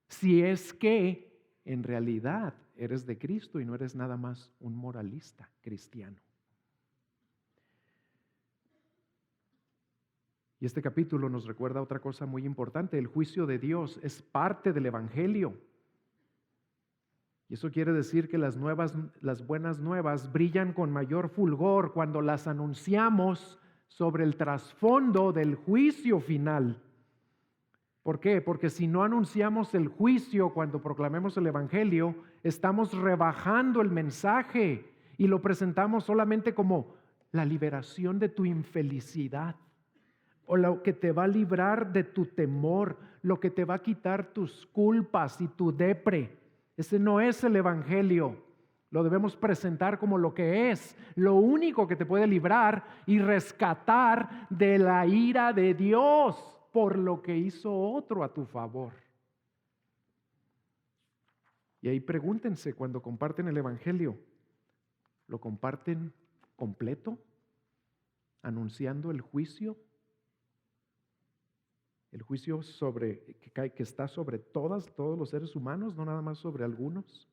Si es que en realidad eres de Cristo y no eres nada más un moralista cristiano. Y este capítulo nos recuerda otra cosa muy importante: el juicio de Dios es parte del Evangelio. Y eso quiere decir que las buenas nuevas brillan con mayor fulgor cuando las anunciamos sobre el trasfondo del juicio final. ¿Por qué? Porque si no anunciamos el juicio cuando proclamemos el Evangelio, estamos rebajando el mensaje y lo presentamos solamente como la liberación de tu infelicidad, o lo que te va a librar de tu temor, lo que te va a quitar tus culpas y tu depre. Ese no es el Evangelio. Lo debemos presentar como lo que es, lo único que te puede librar y rescatar de la ira de Dios por lo que hizo otro a tu favor. Y ahí pregúntense cuando comparten el Evangelio, ¿lo comparten completo? ¿Anunciando el juicio? El juicio que está sobre todos los seres humanos, no nada más sobre algunos.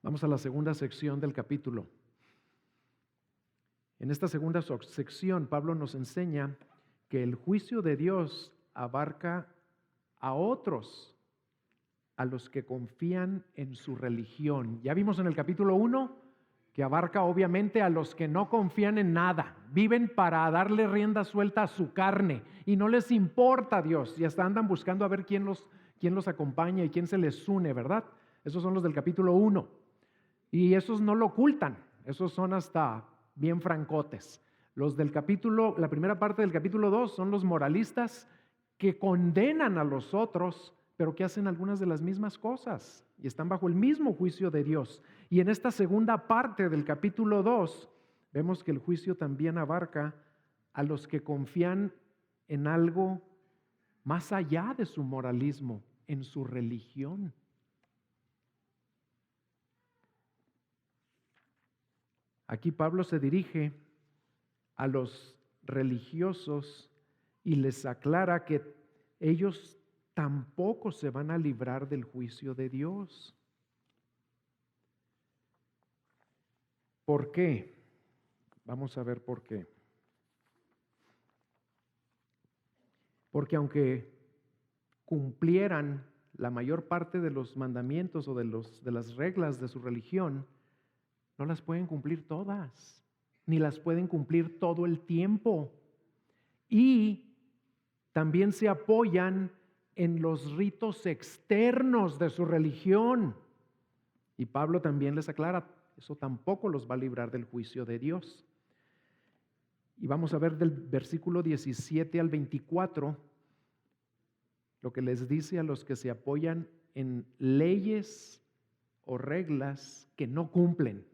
Vamos a la segunda sección del capítulo. En esta segunda sección, Pablo nos enseña que el juicio de Dios abarca a otros, a los que confían en su religión. Ya vimos en el capítulo 1 que abarca obviamente a los que no confían en nada, viven para darle rienda suelta a su carne y no les importa Dios, y hasta andan buscando a ver quién los acompaña y quién se les une, ¿verdad? Esos son los del capítulo 1, y esos no lo ocultan, esos son hasta bien francotes. Los del capítulo, la primera parte del capítulo 2 son los moralistas que condenan a los otros, pero que hacen algunas de las mismas cosas y están bajo el mismo juicio de Dios. Y en esta segunda parte del capítulo 2 vemos que el juicio también abarca a los que confían en algo más allá de su moralismo, en su religión. Aquí Pablo se dirige a los religiosos y les aclara que ellos tampoco se van a librar del juicio de Dios. ¿Por qué? Vamos a ver por qué. Porque aunque cumplieran la mayor parte de los mandamientos o de las reglas de su religión, no las pueden cumplir todas, ni las pueden cumplir todo el tiempo. Y también se apoyan en los ritos externos de su religión. Y Pablo también les aclara, eso tampoco los va a librar del juicio de Dios. Y vamos a ver del versículo 17 al 24 lo que les dice a los que se apoyan en leyes o reglas que no cumplen.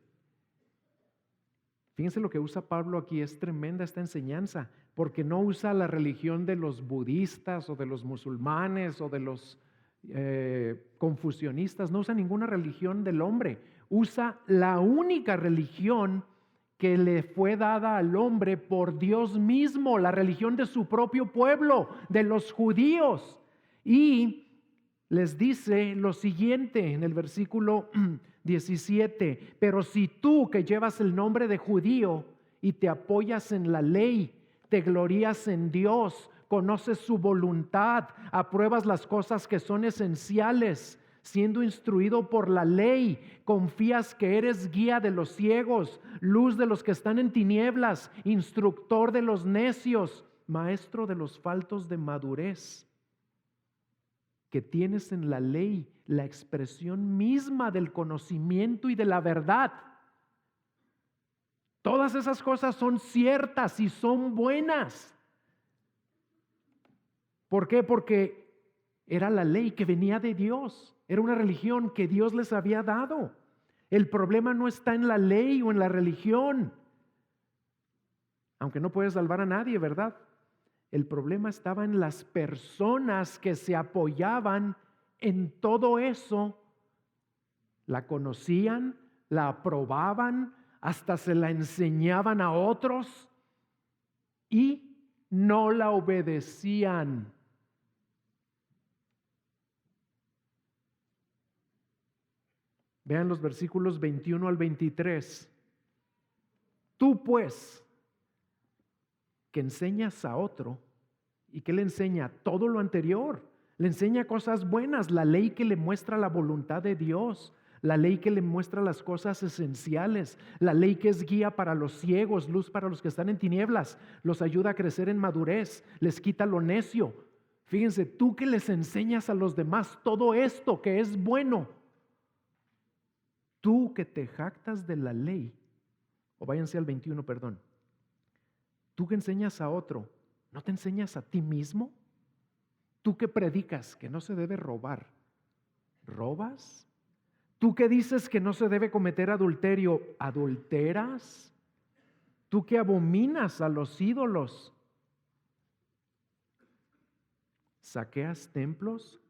Fíjense lo que usa Pablo aquí, es tremenda esta enseñanza, porque no usa la religión de los budistas o de los musulmanes o de los confucionistas, no usa ninguna religión del hombre, usa la única religión que le fue dada al hombre por Dios mismo, la religión de su propio pueblo, de los judíos. Y les dice lo siguiente en el versículo 17, pero si tú que llevas el nombre de judío y te apoyas en la ley, te glorías en Dios, conoces su voluntad, apruebas las cosas que son esenciales, siendo instruido por la ley, confías que eres guía de los ciegos, luz de los que están en tinieblas, instructor de los necios, maestro de los faltos de madurez, que tienes en la ley la expresión misma del conocimiento y de la verdad. Todas esas cosas son ciertas y son buenas. ¿Por qué? Porque era la ley que venía de Dios. Era una religión que Dios les había dado. El problema no está en la ley o en la religión. Aunque no puedes salvar a nadie, ¿verdad? El problema estaba en las personas que se apoyaban en todo eso. La conocían, la aprobaban, hasta se la enseñaban a otros, y no la obedecían. Vean los versículos 21 al 23. Tú pues, que enseñas a otro, ¿y qué le enseña? Todo lo anterior. Le enseña cosas buenas, la ley que le muestra la voluntad de Dios, la ley que le muestra las cosas esenciales, la ley que es guía para los ciegos, luz para los que están en tinieblas, los ayuda a crecer en madurez, les quita lo necio. Fíjense, tú que les enseñas a los demás todo esto que es bueno, tú que te jactas de la ley, o váyanse al 21, perdón, tú que enseñas a otro, ¿no te enseñas a ti mismo? Tú que predicas que no se debe robar, ¿robas? Tú que dices que no se debe cometer adulterio, ¿adulteras? Tú que abominas a los ídolos, ¿saqueas templos?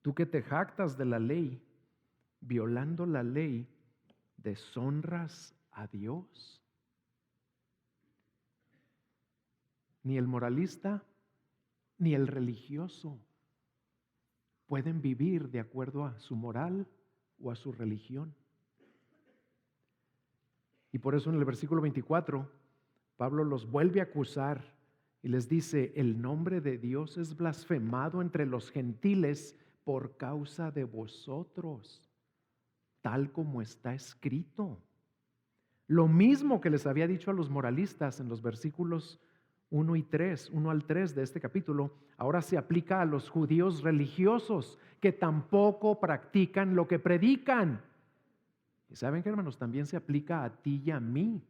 Tú que te jactas de la ley, violando la ley, ¿deshonras a Dios? Ni el moralista ni el religioso pueden vivir de acuerdo a su moral o a su religión. Y por eso en el versículo 24, Pablo los vuelve a acusar y les dice, el nombre de Dios es blasfemado entre los gentiles por causa de vosotros, tal como está escrito. Lo mismo que les había dicho a los moralistas en los versículos 1 y 3, 1 al 3 de este capítulo, ahora se aplica a los judíos religiosos que tampoco practican lo que predican. Y saben que, hermanos, también se aplica a ti y a mí,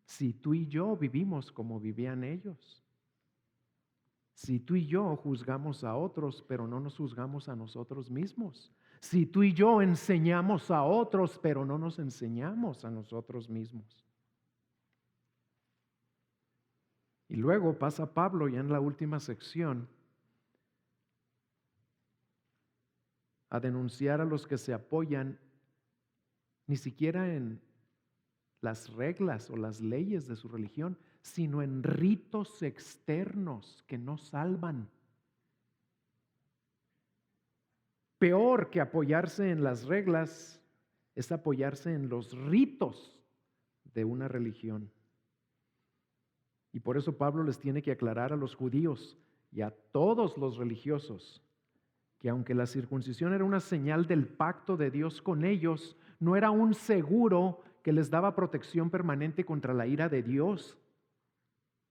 si tú y yo vivimos como vivían ellos. Si tú y yo juzgamos a otros, pero no nos juzgamos a nosotros mismos. Si tú y yo enseñamos a otros, pero no nos enseñamos a nosotros mismos. Y luego pasa Pablo ya en la última sección a denunciar a los que se apoyan ni siquiera en las reglas o las leyes de su religión, sino en ritos externos que no salvan. Peor que apoyarse en las reglas es apoyarse en los ritos de una religión. Y por eso Pablo les tiene que aclarar a los judíos y a todos los religiosos que aunque la circuncisión era una señal del pacto de Dios con ellos, no era un seguro que les daba protección permanente contra la ira de Dios.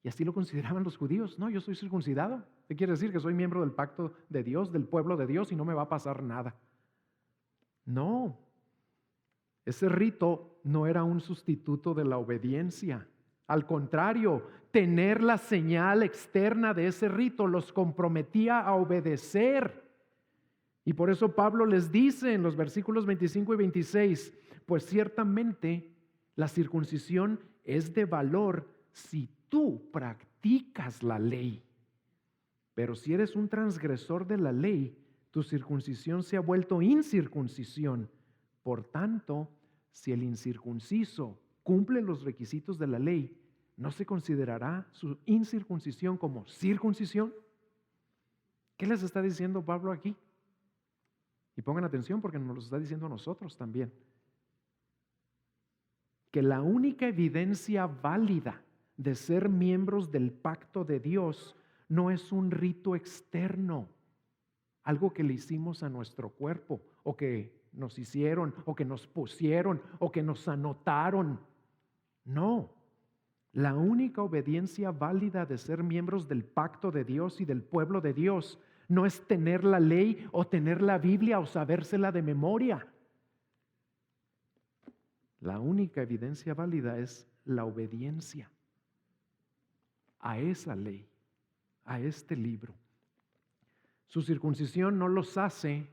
Y así lo consideraban los judíos. No, yo soy circuncidado. ¿Qué quiere decir? Que soy miembro del pacto de Dios, del pueblo de Dios, y no me va a pasar nada. No, ese rito no era un sustituto de la obediencia. Al contrario, tener la señal externa de ese rito los comprometía a obedecer. Y por eso Pablo les dice en los versículos 25 y 26, pues ciertamente la circuncisión es de valor si tú practicas la ley. Pero si eres un transgresor de la ley, tu circuncisión se ha vuelto incircuncisión. Por tanto, si el incircunciso cumple los requisitos de la ley, ¿no se considerará su incircuncisión como circuncisión? ¿Qué les está diciendo Pablo aquí? Y pongan atención porque nos lo está diciendo a nosotros también. Que la única evidencia válida de ser miembros del pacto de Dios no es un rito externo, algo que le hicimos a nuestro cuerpo, o que nos hicieron, o que nos pusieron, o que nos anotaron. No, la única obediencia válida de ser miembros del pacto de Dios y del pueblo de Dios no es tener la ley o tener la Biblia o sabérsela de memoria. La única evidencia válida es la obediencia a esa ley, a este libro. Su circuncisión no los hace,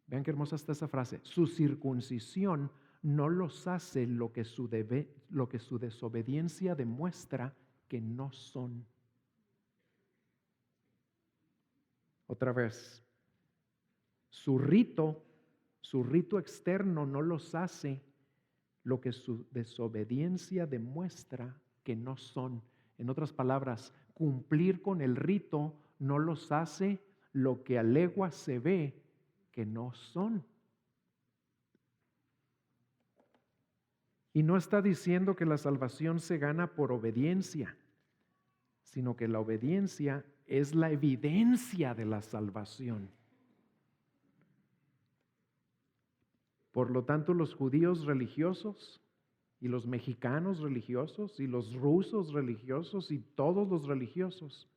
vean qué hermosa está esa frase, su circuncisión no los hace lo que su desobediencia demuestra que no son. Otra vez, su rito externo no los hace lo que su desobediencia demuestra que no son. En otras palabras, cumplir con el rito no los hace lo que a legua se ve que no son. Y no está diciendo que la salvación se gana por obediencia, sino que la obediencia es la evidencia de la salvación. Por lo tanto, los judíos religiosos y los mexicanos religiosos y los rusos religiosos y todos los religiosos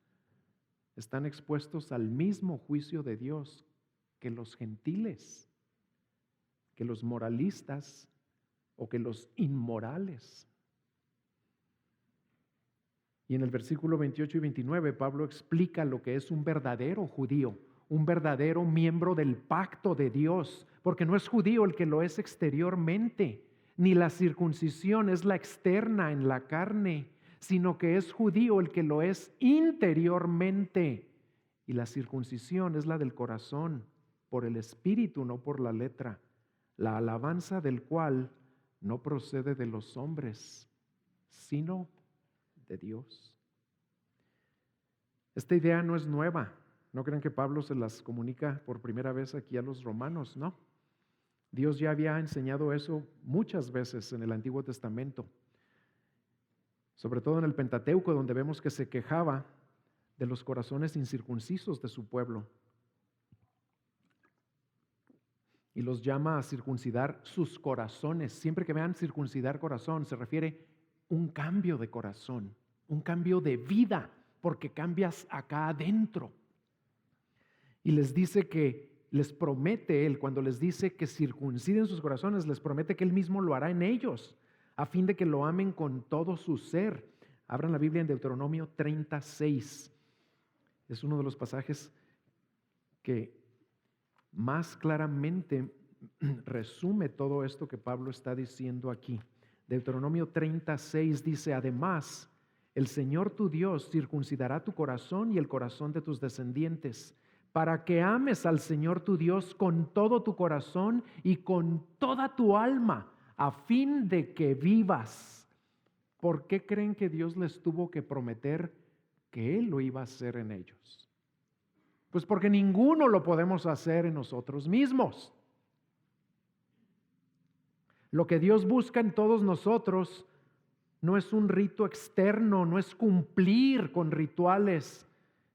están expuestos al mismo juicio de Dios que los gentiles, que los moralistas o que los inmorales. Y en el versículo 28 y 29, Pablo explica lo que es un verdadero judío, un verdadero miembro del pacto de Dios, porque no es judío el que lo es exteriormente, ni la circuncisión es la externa en la carne, sino que es judío el que lo es interiormente. Y la circuncisión es la del corazón, por el espíritu, no por la letra, la alabanza del cual no procede de los hombres, sino de Dios. Esta idea no es nueva. No crean que Pablo se las comunica por primera vez aquí a los romanos, no. Dios ya había enseñado eso muchas veces en el Antiguo Testamento, sobre todo en el Pentateuco, donde vemos que se quejaba de los corazones incircuncisos de su pueblo y los llama a circuncidar sus corazones. Siempre que vean circuncidar corazón, se refiere a un cambio de corazón, un cambio de vida, porque cambias acá adentro. Y les dice que les promete Él, cuando les dice que circunciden sus corazones, les promete que Él mismo lo hará en ellos, a fin de que lo amen con todo su ser. Abran la Biblia en Deuteronomio 36. Es uno de los pasajes que más claramente resume todo esto que Pablo está diciendo aquí. Deuteronomio 36 dice: además, el Señor tu Dios circuncidará tu corazón y el corazón de tus descendientes, para que ames al Señor tu Dios con todo tu corazón y con toda tu alma, a fin de que vivas. ¿Por qué creen que Dios les tuvo que prometer que Él lo iba a hacer en ellos? Pues porque ninguno lo podemos hacer en nosotros mismos. Lo que Dios busca en todos nosotros no es un rito externo, no es cumplir con rituales,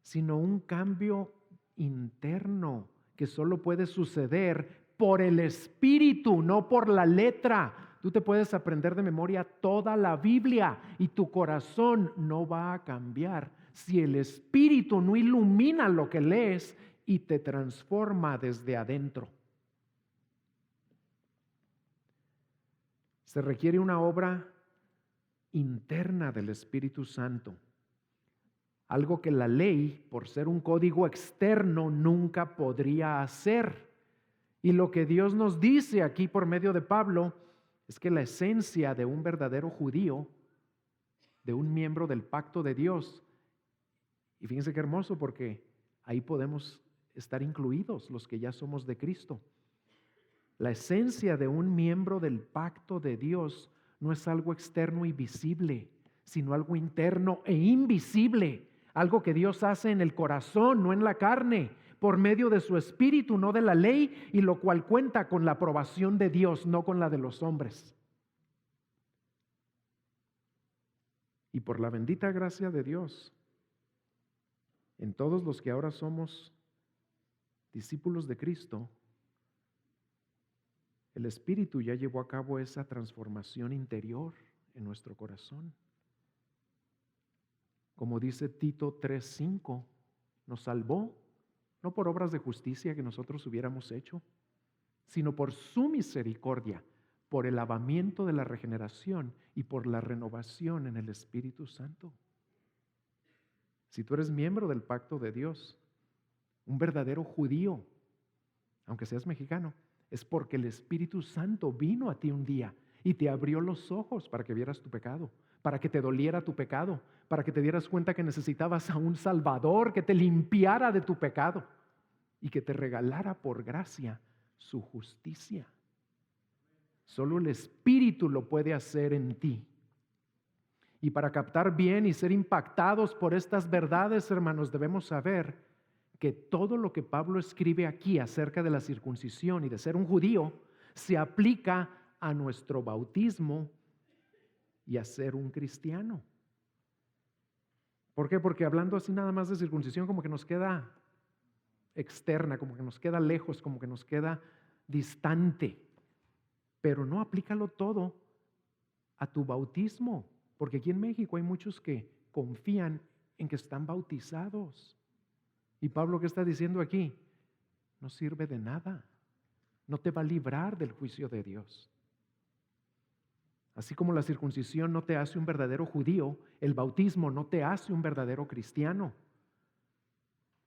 sino un cambio interno que solo puede suceder por el Espíritu, no por la letra. Tú te puedes aprender de memoria toda la Biblia y tu corazón no va a cambiar si el Espíritu no ilumina lo que lees y te transforma desde adentro. Se requiere una obra interna del Espíritu Santo, algo que la ley, por ser un código externo, nunca podría hacer. Y lo que Dios nos dice aquí por medio de Pablo es que la esencia de un verdadero judío, de un miembro del pacto de Dios, y fíjense qué hermoso, porque ahí podemos estar incluidos los que ya somos de Cristo. La esencia de un miembro del pacto de Dios no es algo externo y visible, sino algo interno e invisible, algo que Dios hace en el corazón, no en la carne, por medio de su Espíritu, no de la ley, y lo cual cuenta con la aprobación de Dios, no con la de los hombres. Y por la bendita gracia de Dios, en todos los que ahora somos discípulos de Cristo, el Espíritu ya llevó a cabo esa transformación interior en nuestro corazón. Como dice Tito 3:5, nos salvó, no por obras de justicia que nosotros hubiéramos hecho, sino por su misericordia, por el lavamiento de la regeneración y por la renovación en el Espíritu Santo. Si tú eres miembro del pacto de Dios, un verdadero judío, aunque seas mexicano, es porque el Espíritu Santo vino a ti un día y te abrió los ojos para que vieras tu pecado, para que te doliera tu pecado, para que te dieras cuenta que necesitabas a un Salvador que te limpiara de tu pecado y que te regalara por gracia su justicia. Solo el Espíritu lo puede hacer en ti. Y para captar bien y ser impactados por estas verdades, hermanos, debemos saber que todo lo que Pablo escribe aquí acerca de la circuncisión y de ser un judío se aplica a nuestro bautismo y a ser un cristiano. ¿Por qué? Porque hablando así nada más de circuncisión como que nos queda externa, como que nos queda lejos, como que nos queda distante. Pero no, aplícalo todo a tu bautismo, porque aquí en México hay muchos que confían en que están bautizados. Y Pablo, ¿qué está diciendo aquí? No sirve de nada, no te va a librar del juicio de Dios. Así como la circuncisión no te hace un verdadero judío, el bautismo no te hace un verdadero cristiano.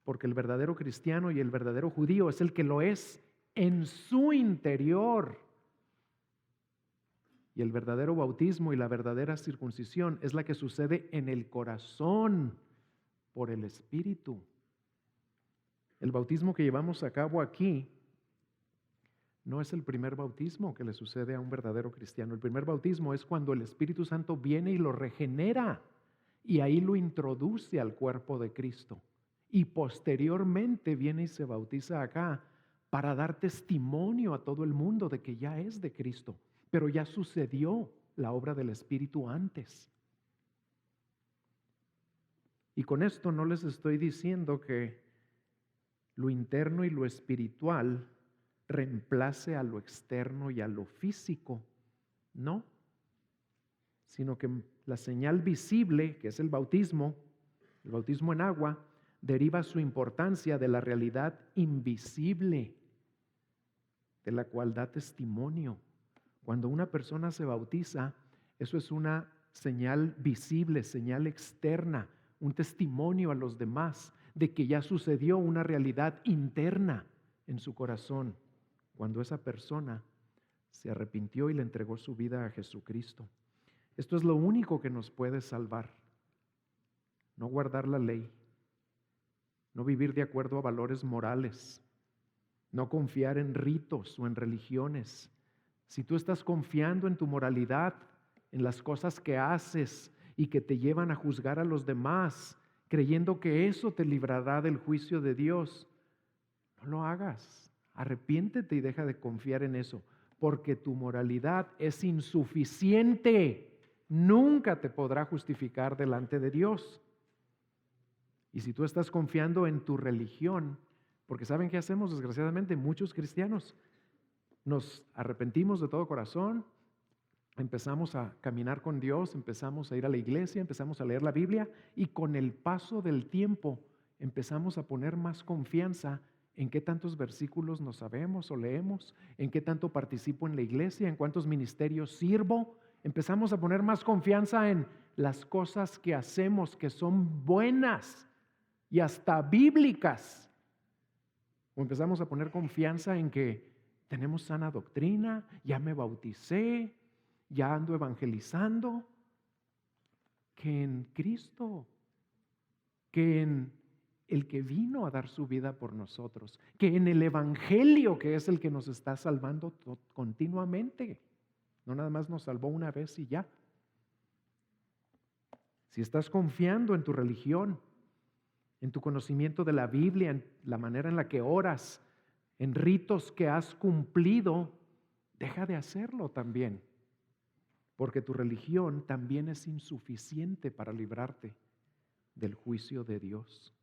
Porque el verdadero cristiano y el verdadero judío es el que lo es en su interior. Y el verdadero bautismo y la verdadera circuncisión es la que sucede en el corazón por el Espíritu. El bautismo que llevamos a cabo aquí no es el primer bautismo que le sucede a un verdadero cristiano. El primer bautismo es cuando el Espíritu Santo viene y lo regenera y ahí lo introduce al cuerpo de Cristo. Y posteriormente viene y se bautiza acá para dar testimonio a todo el mundo de que ya es de Cristo. Pero ya sucedió la obra del Espíritu antes. Y con esto no les estoy diciendo que lo interno y lo espiritual reemplace a lo externo y a lo físico, no, sino que la señal visible, que es el bautismo en agua, deriva su importancia de la realidad invisible, de la cual da testimonio. Cuando una persona se bautiza, eso es una señal visible, señal externa, un testimonio a los demás de que ya sucedió una realidad interna en su corazón, cuando esa persona se arrepintió y le entregó su vida a Jesucristo. Esto es lo único que nos puede salvar. No guardar la ley, no vivir de acuerdo a valores morales, no confiar en ritos o en religiones. Si tú estás confiando en tu moralidad, en las cosas que haces y que te llevan a juzgar a los demás, creyendo que eso te librará del juicio de Dios, no lo hagas. Arrepiéntete y deja de confiar en eso, porque tu moralidad es insuficiente. Nunca te podrá justificar delante de Dios. Y si tú estás confiando en tu religión, porque ¿saben qué hacemos? Desgraciadamente, muchos cristianos nos arrepentimos de todo corazón, empezamos a caminar con Dios, empezamos a ir a la iglesia, empezamos a leer la Biblia y con el paso del tiempo empezamos a poner más confianza en qué tantos versículos nos sabemos o leemos, en qué tanto participo en la iglesia, en cuántos ministerios sirvo. Empezamos a poner más confianza en las cosas que hacemos que son buenas y hasta bíblicas. O empezamos a poner confianza en que tenemos sana doctrina, ya me bauticé, ya ando evangelizando, que en Cristo, que en el que vino a dar su vida por nosotros, que en el Evangelio, que es el que nos está salvando continuamente. No nada más nos salvó una vez y ya. Si estás confiando en tu religión, en tu conocimiento de la Biblia, en la manera en la que oras, en ritos que has cumplido, deja de hacerlo también, porque tu religión también es insuficiente para librarte del juicio de Dios.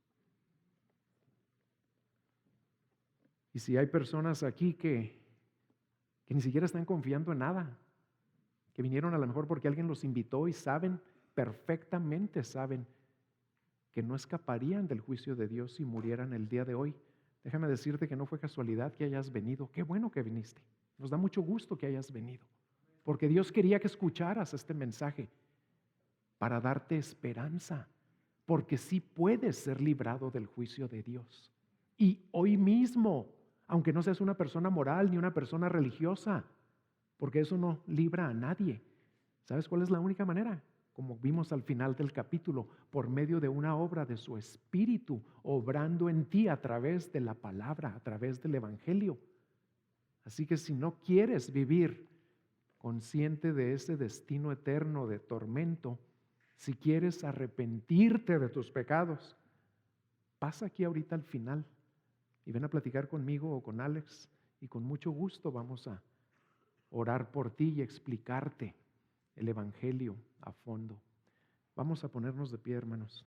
Y si hay personas aquí que ni siquiera están confiando en nada, que vinieron a lo mejor porque alguien los invitó y perfectamente saben que no escaparían del juicio de Dios si murieran el día de hoy, déjame decirte que no fue casualidad que hayas venido. Qué bueno que viniste. Nos da mucho gusto que hayas venido, porque Dios quería que escucharas este mensaje para darte esperanza, porque sí puedes ser librado del juicio de Dios. Y hoy mismo, aunque no seas una persona moral ni una persona religiosa, porque eso no libra a nadie. ¿Sabes cuál es la única manera? Como vimos al final del capítulo, por medio de una obra de su Espíritu, obrando en ti a través de la palabra, a través del Evangelio. Así que si no quieres vivir consciente de ese destino eterno de tormento, si quieres arrepentirte de tus pecados, pasa aquí ahorita al final y ven a platicar conmigo o con Alex y con mucho gusto vamos a orar por ti y explicarte el Evangelio a fondo. Vamos a ponernos de pie, hermanos.